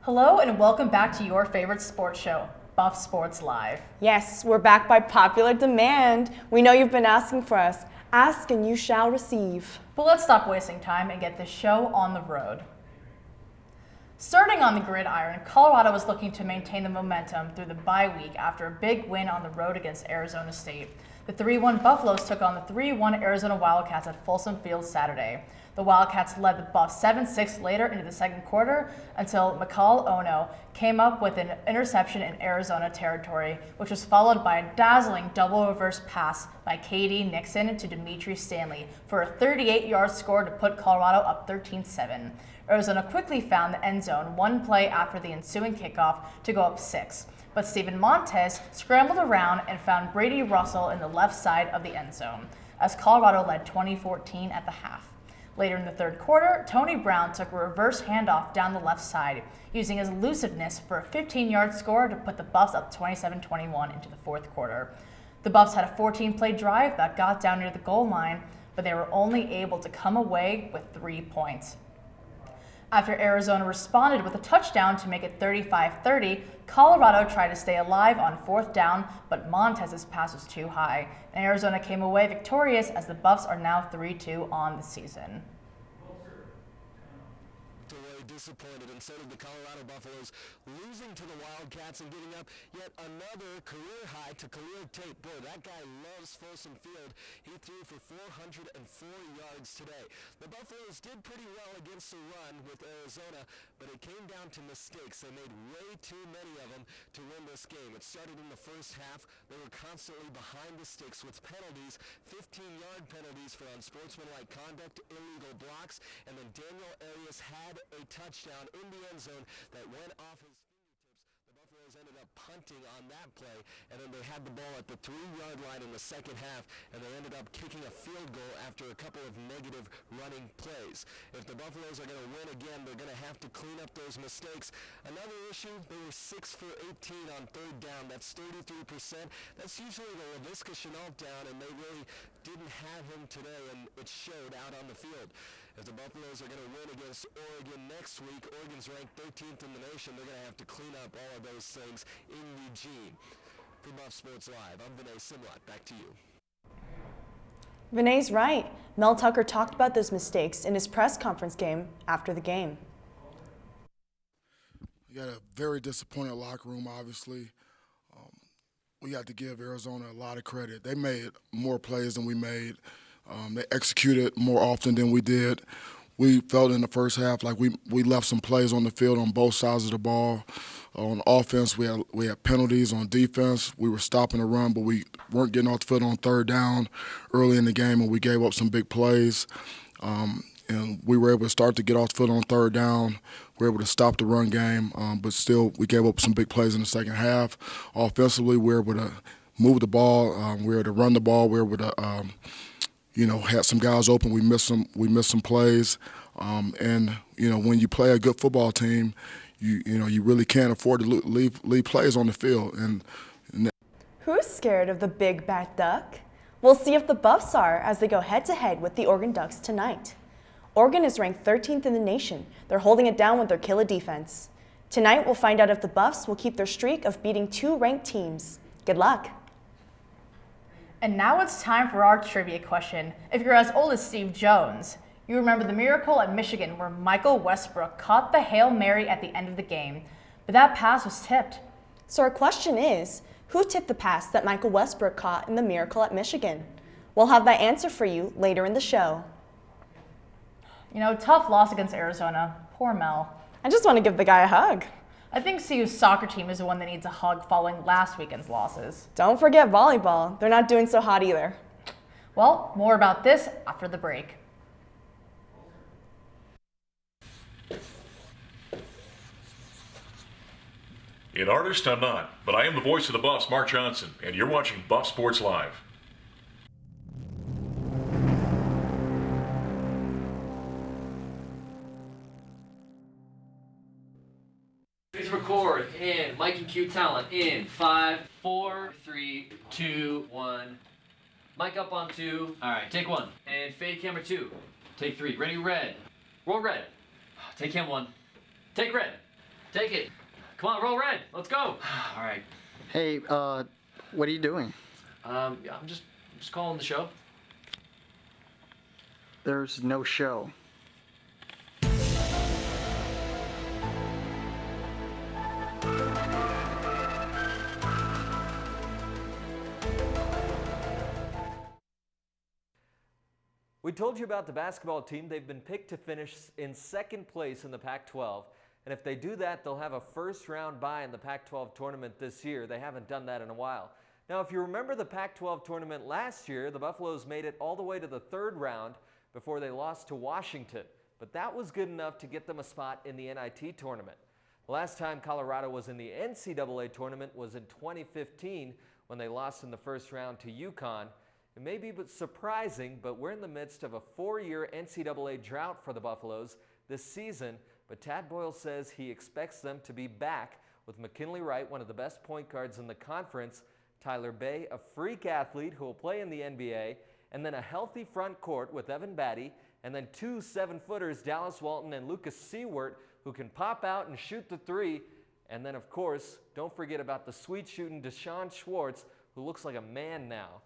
Hello and welcome back to your favorite sports show, Buff Sports Live. Yes, we're back by popular demand. We know you've been asking for us. Ask and you shall receive. But let's stop wasting time and get this show on the road. Starting on the gridiron, Colorado was looking to maintain the momentum through the bye week after a big win on the road against Arizona State. The 3-1 Buffaloes took on the 3-1 Arizona Wildcats at Folsom Field Saturday. The Wildcats led the Buffs 7-6 later into the second quarter until McCall Ono came up with an interception in Arizona territory, which was followed by a dazzling double reverse pass by KD Nixon to Dimitri Stanley for a 38-yard score to put Colorado up 13-7. Arizona quickly found the end zone one play after the ensuing kickoff to go up 6. But Steven Montez scrambled around and found Brady Russell in the left side of the end zone, as Colorado led 20-14 at the half. Later in the third quarter, Tony Brown took a reverse handoff down the left side, using his elusiveness for a 15-yard score to put the Buffs up 27-21 into the fourth quarter. The Buffs had a 14-play drive that got down near the goal line, but they were only able to come away with 3 points. After Arizona responded with a touchdown to make it 35-30, Colorado tried to stay alive on fourth down, but Montez's pass was too high, and Arizona came away victorious as the Buffs are now 3-2 on the season. Disappointed, and so did the Colorado Buffaloes, losing to the Wildcats and giving up yet another career high to Khalil Tate. Boy, that guy loves Folsom Field. He threw for 404 yards today. The Buffaloes did pretty well against the run with Arizona, but it came down to mistakes. They made way too many of them to win this game. It started in the first half. They were constantly behind the sticks with penalties, 15-yard penalties for unsportsmanlike conduct, illegal blocks, and then Daniel Arias had a touchdown in the end zone that went off his fingertips. The Buffaloes ended up punting on that play, and then they had the ball at the 3-yard line in the second half, and they ended up kicking a field goal after a couple of negative running plays. If the Buffaloes are going to win again, they're going to have to clean up those mistakes. Another issue, they were 6 for 18 on third down. That's 33%. That's usually the LaVisca Chenault down, and they really didn't have him today, and it showed out on the field. If the Buffaloes are going to win against Oregon next week, Oregon's ranked 13th in the nation. They're going to have to clean up all of those things in Eugene. For BuffSports Live, I'm Vinay Simlot. Back to you. Vinay's right. Mel Tucker talked about those mistakes in his press conference game after the game. We got a very disappointed locker room, obviously. We got to give Arizona a lot of credit. They made more plays than we made. They executed more often than we did. We felt in the first half like we left some plays on the field on both sides of the ball. On offense, we had penalties. On defense, we were stopping the run, but we weren't getting off the field on third down early in the game, and we gave up some big plays. And we were able to start to get off the field on third down. We were able to stop the run game, but still we gave up some big plays in the second half. Offensively, we were able to move the ball. We were able to run the ball. We were able to had some guys open. We missed some plays, and when you play a good football team, you really can't afford to leave plays on the field. And Who's scared of the big bad duck? We'll see if the Buffs are as they go head-to-head with the Oregon Ducks tonight. Oregon is ranked 13th in the nation. They're holding it down with their killer defense. Tonight, we'll find out if the Buffs will keep their streak of beating 2 ranked teams. Good luck. And now it's time for our trivia question. If you're as old as Steve Jones, you remember the miracle at Michigan where Michael Westbrook caught the Hail Mary at the end of the game, but that pass was tipped. So our question is, who tipped the pass that Michael Westbrook caught in the miracle at Michigan? We'll have that answer for you later in the show. Tough loss against Arizona. Poor Mel. I just want to give the guy a hug. I think CU's soccer team is the one that needs a hug following last weekend's losses. Don't forget volleyball. They're not doing so hot either. Well, more about this after the break. An artist, I'm not, but I am the voice of the Buffs, Mark Johnson, and you're watching Buff Sports Live. Please record in Mike and Q Talent in 5, 4, 3, 2, 1. Mic up on 2. All right, take 1. And fade camera 2. Take 3. Ready, red. Roll red. Take cam 1. Take red. Take it. Come on, roll red. Let's go. All right. Hey, what are you doing? I'm just calling the show. There's no show. We told you about the basketball team. They've been picked to finish in second place in the Pac-12. And if they do that, they'll have a first-round bye in the Pac-12 tournament this year. They haven't done that in a while. Now, if you remember the Pac-12 tournament last year, the Buffaloes made it all the way to the third round before they lost to Washington. But that was good enough to get them a spot in the NIT tournament. The last time Colorado was in the NCAA tournament was in 2015 when they lost in the first round to UConn. It may be surprising, but we're in the midst of a 4-year NCAA drought for the Buffaloes this season, but Tad Boyle says he expects them to be back with McKinley Wright, one of the best point guards in the conference, Tyler Bay, a freak athlete who will play in the NBA, and then a healthy front court with Evan Batty, and then 2 7-footers, Dallas Walton and Lucas Seward, who can pop out and shoot the three. And then, of course, don't forget about the sweet-shooting Deshaun Schwartz, who looks like a man now.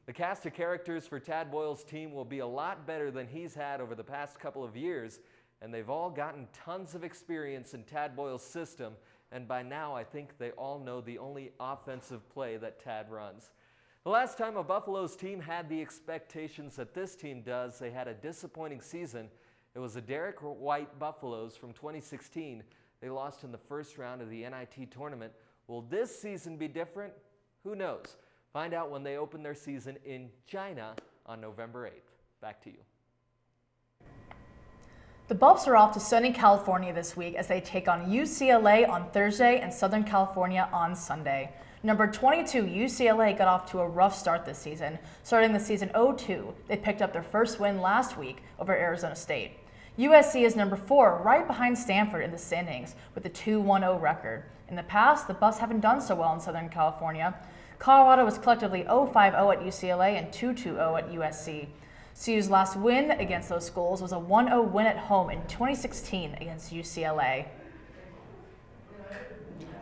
The cast of characters for Tad Boyle's team will be a lot better than he's had over the past couple of years, and they've all gotten tons of experience in Tad Boyle's system, and by now I think they all know the only offensive play that Tad runs. The last time a Buffaloes team had the expectations that this team does, they had a disappointing season. It was the Derek White Buffaloes from 2016. They lost in the first round of the NIT tournament. Will this season be different? Who knows? Find out when they open their season in China on November 8th. Back to you. The Buffs are off to sunny California this week as they take on UCLA on Thursday and Southern California on Sunday. Number 22, UCLA got off to a rough start this season. Starting the season 0-2, they picked up their first win last week over Arizona State. USC is number 4, right behind Stanford in the standings with a 2-1-0 record. In the past, the Buffs haven't done so well in Southern California. Colorado was collectively 0-5-0 at UCLA and 2-2-0 at USC. CU's last win against those schools was a 1-0 win at home in 2016 against UCLA.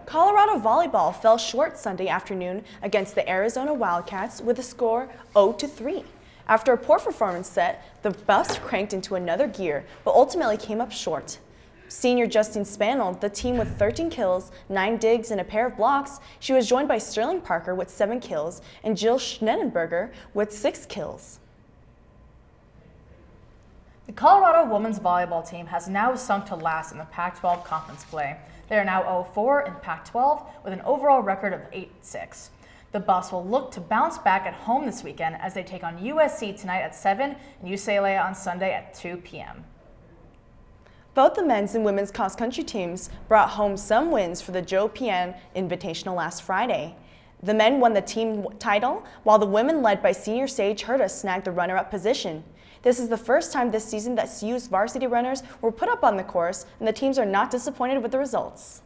Colorado volleyball fell short Sunday afternoon against the Arizona Wildcats with a score 0-3. After a poor performance set, the Buffs cranked into another gear, but ultimately came up short. Senior Justine Spaniel, the team with 13 kills, 9 digs, and a pair of blocks. She was joined by Sterling Parker with 7 kills and Jill Schnellenberger with 6 kills. The Colorado women's volleyball team has now sunk to last in the Pac-12 conference play. They are now 0-4 in Pac-12 with an overall record of 8-6. The Buffs will look to bounce back at home this weekend as they take on USC tonight at 7 and UCLA on Sunday at 2 p.m. Both the men's and women's cross-country teams brought home some wins for the Joe Pian Invitational last Friday. The men won the team title, while the women led by senior Sage Herta snagged the runner-up position. This is the first time this season that CU's varsity runners were put up on the course, and the teams are not disappointed with the results.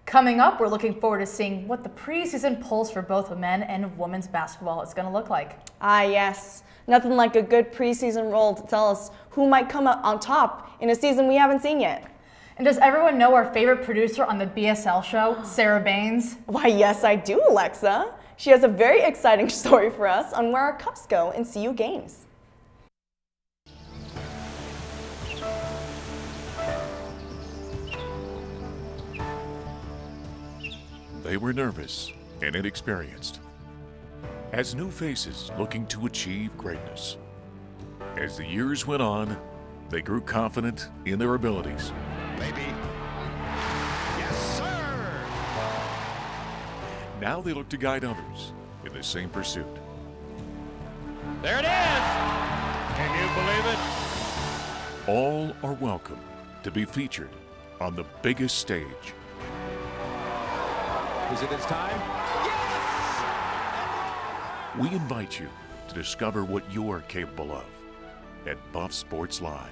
Coming up, we're looking forward to seeing what the preseason polls for both men and women's basketball is going to look like. Ah, yes. Nothing like a good preseason roll to tell us who might come out on top in a season we haven't seen yet. And does everyone know our favorite producer on the BSL show, Sarah Baines? Why, yes, I do, Alexa. She has a very exciting story for us on where our cups go in CU games. They were nervous and inexperienced, as new faces looking to achieve greatness. As the years went on, they grew confident in their abilities. Maybe. Yes, sir! Now they look to guide others in the same pursuit. There it is! Can you believe it? All are welcome to be featured on the biggest stage. Is it his time? We invite you to discover what you're capable of at BuffSports Live.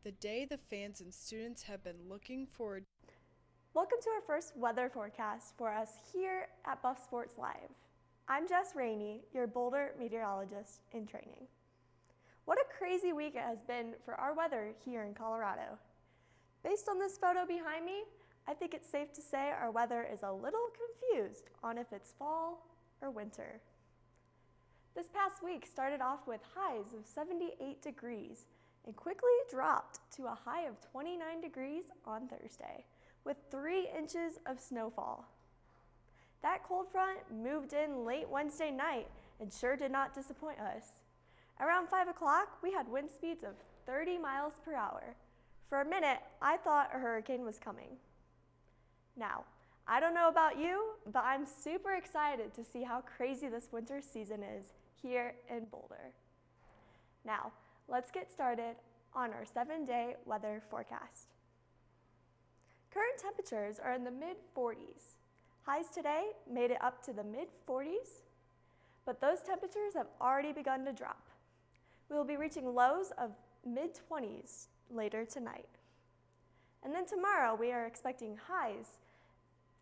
The day the fans and students have been looking forward. Welcome to our first weather forecast for us here at BuffSports Live. I'm Jess Rainey, your Boulder meteorologist in training. What a crazy week it has been for our weather here in Colorado. Based on this photo behind me, I think it's safe to say our weather is a little confused on if it's fall or winter. This past week started off with highs of 78 degrees and quickly dropped to a high of 29 degrees on Thursday, with 3 inches of snowfall. That cold front moved in late Wednesday night and sure did not disappoint us. Around 5 o'clock, we had wind speeds of 30 miles per hour. For a minute, I thought a hurricane was coming. Now, I don't know about you, but I'm super excited to see how crazy this winter season is here in Boulder. Now, let's get started on our 7-day weather forecast. Current temperatures are in the mid-40s. Highs today made it up to the mid-40s, but those temperatures have already begun to drop. We will be reaching lows of mid-20s later tonight. And then tomorrow we are expecting highs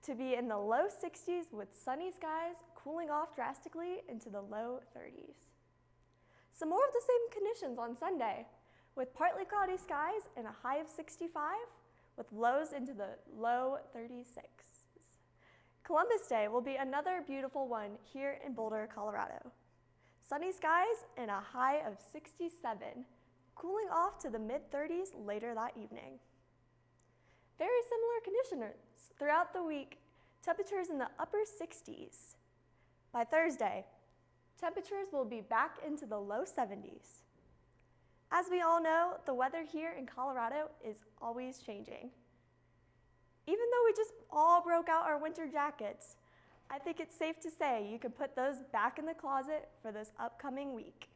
to be in the low 60s with sunny skies cooling off drastically into the low 30s. Some more of the same conditions on Sunday with partly cloudy skies and a high of 65 with lows into the low 36s. Columbus Day will be another beautiful one here in Boulder, Colorado. Sunny skies and a high of 67, cooling off to the mid-30s later that evening. Very similar conditions throughout the week, temperatures in the upper 60s. By Thursday, temperatures will be back into the low 70s. As we all know, the weather here in Colorado is always changing. Even though we just all broke out our winter jackets, I think it's safe to say you can put those back in the closet for this upcoming week.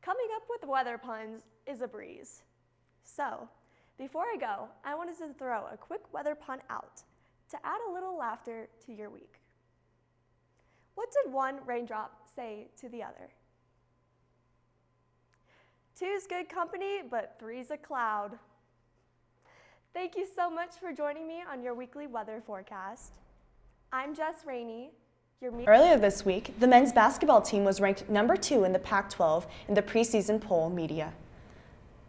Coming up with weather puns is a breeze. So, before I go, I wanted to throw a quick weather pun out to add a little laughter to your week. What did one raindrop say to the other? Two's good company, but three's a cloud. Thank you so much for joining me on your weekly weather forecast. I'm Jess Rainey. Earlier this week, the men's basketball team was ranked number 2 in the Pac-12 in the preseason poll media.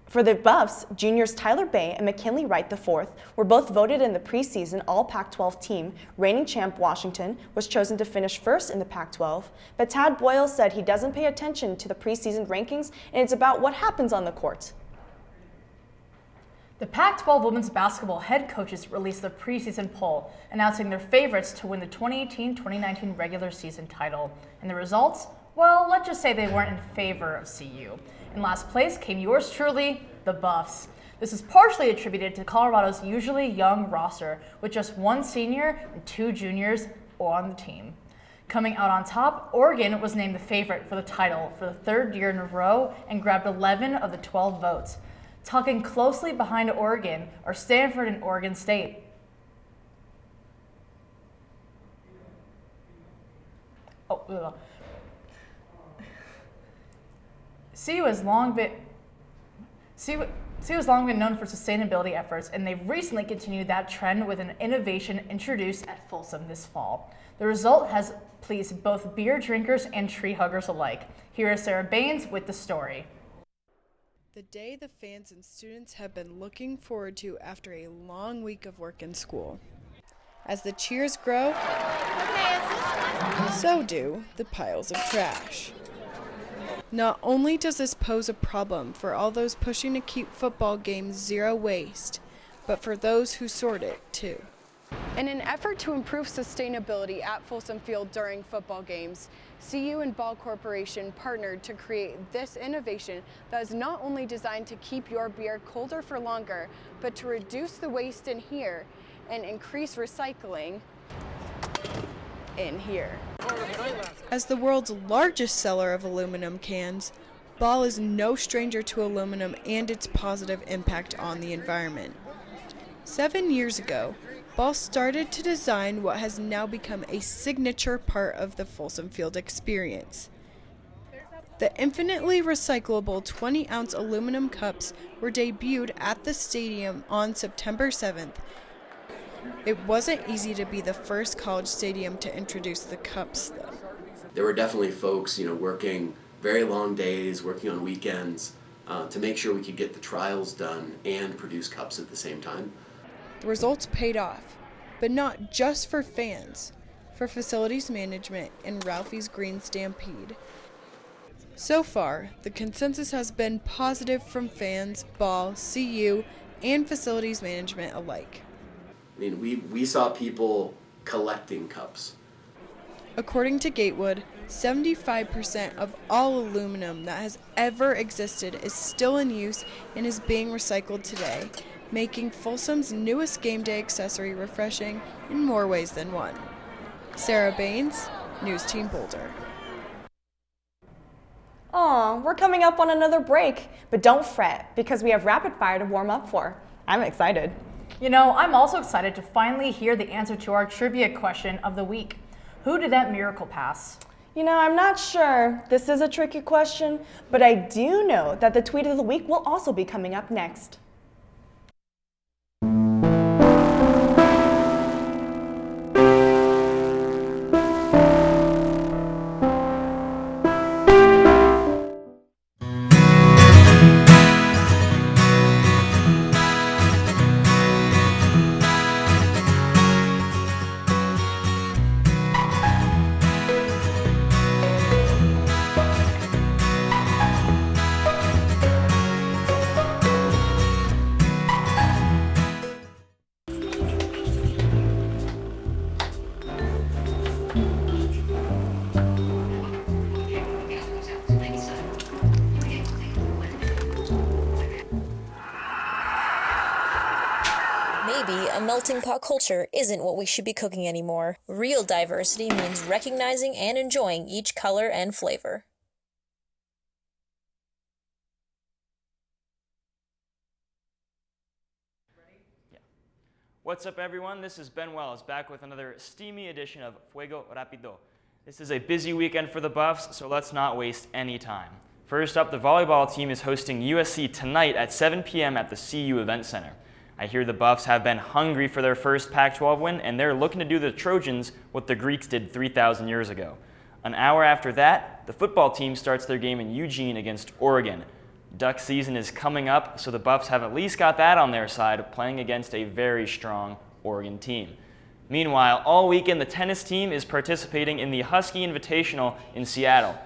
For the Buffs, juniors Tyler Bay and McKinley Wright IV were both voted in the preseason All-Pac-12 team. Reigning champ Washington was chosen to finish first in the Pac-12, but Tad Boyle said he doesn't pay attention to the preseason rankings and it's about what happens on the court. The Pac-12 women's basketball head coaches released the preseason poll, announcing their favorites to win the 2018-2019 regular season title. And the results? Well, let's just say they weren't in favor of CU. In last place came yours truly, the Buffs. This is partially attributed to Colorado's usually young roster, with just 1 senior and 2 juniors on the team. Coming out on top, Oregon was named the favorite for the title for the 3rd year in a row and grabbed 11 of the 12 votes. Tucking closely behind Oregon are Stanford and Oregon State. CU has long been known for sustainability efforts, and they've recently continued that trend with an innovation introduced at Folsom this fall. The result has pleased both beer drinkers and tree huggers alike. Here is Sarah Baines with the story. The day the fans and students have been looking forward to after a long week of work and school. As the cheers grow, so do the piles of trash. Not only does this pose a problem for all those pushing to keep football games zero waste, but for those who sort it too. In an effort to improve sustainability at Folsom Field during football games, CU and Ball Corporation partnered to create this innovation that is not only designed to keep your beer colder for longer, but to reduce the waste in here and increase recycling in here. As the world's largest seller of aluminum cans, Ball is no stranger to aluminum and its positive impact on the environment. 7 years ago, Ball started to design what has now become a signature part of the Folsom Field experience. The infinitely recyclable 20-ounce aluminum cups were debuted at the stadium on September 7th. It wasn't easy to be the first college stadium to introduce the cups, though. There were definitely folks, working very long days, working on weekends, to make sure we could get the trials done and produce cups at the same time. The results paid off, but not just for fans, for facilities management and Ralphie's Green Stampede. So far, the consensus has been positive from fans, ball, CU, and facilities management alike. I mean, we saw people collecting cups. According to Gatewood, 75% of all aluminum that has ever existed is still in use and is being recycled today, making Folsom's newest game day accessory refreshing in more ways than one. Sarah Baines, News Team Boulder. Aw, we're coming up on another break, but don't fret because we have rapid fire to warm up for. I'm excited. You know, I'm also excited to finally hear the answer to our trivia question of the week. Who did that miracle pass? You know, I'm not sure. This is a tricky question, but I do know that the tweet of the week will also be coming up next. Maybe a melting pot culture isn't what we should be cooking anymore. Real diversity means recognizing and enjoying each color and flavor. What's up, everyone? This is Ben Wells back with another steamy edition of Fuego Rapido. This is a busy weekend for the Buffs, so let's not waste any time. First up, the volleyball team is hosting USC tonight at 7 p.m. at the CU Event Center. I hear the Buffs have been hungry for their first Pac-12 win, and they're looking to do the Trojans what the Greeks did 3,000 years ago. An hour after that, the football team starts their game in Eugene against Oregon. Duck season is coming up, so the Buffs have at least got that on their side, playing against a very strong Oregon team. Meanwhile, all weekend the tennis team is participating in the Husky Invitational in Seattle.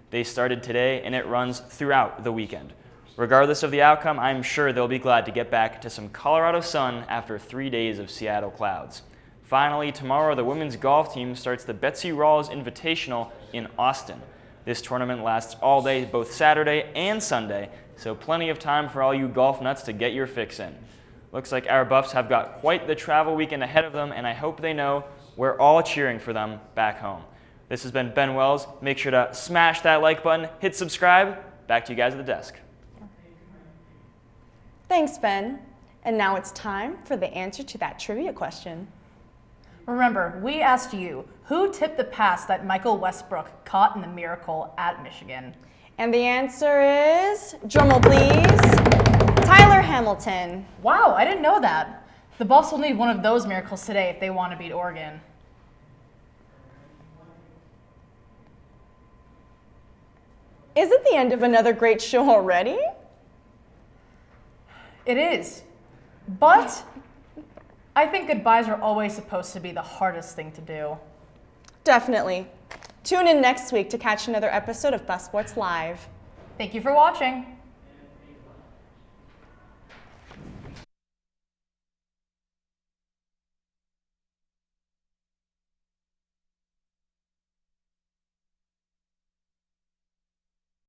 They started today, and it runs throughout the weekend. Regardless of the outcome, I'm sure they'll be glad to get back to some Colorado sun after 3 days of Seattle clouds. Finally, tomorrow the women's golf team starts the Betsy Rawls Invitational in Austin. This tournament lasts all day, both Saturday and Sunday, so plenty of time for all you golf nuts to get your fix in. Looks like our Buffs have got quite the travel weekend ahead of them, and I hope they know we're all cheering for them back home. This has been Ben Wells. Make sure to smash that like button, hit subscribe. Back to you guys at the desk. Thanks, Ben. And now it's time for the answer to that trivia question. Remember, we asked you, who tipped the pass that Michael Westbrook caught in the Miracle at Michigan? And the answer is, drumroll please, Tyler Hamilton. Wow, I didn't know that. The Buffs will need one of those miracles today if they want to beat Oregon. Is it the end of another great show already? It is. But I think goodbyes are always supposed to be the hardest thing to do. Definitely. Tune in next week to catch another episode of BuffSports Live. Thank you for watching.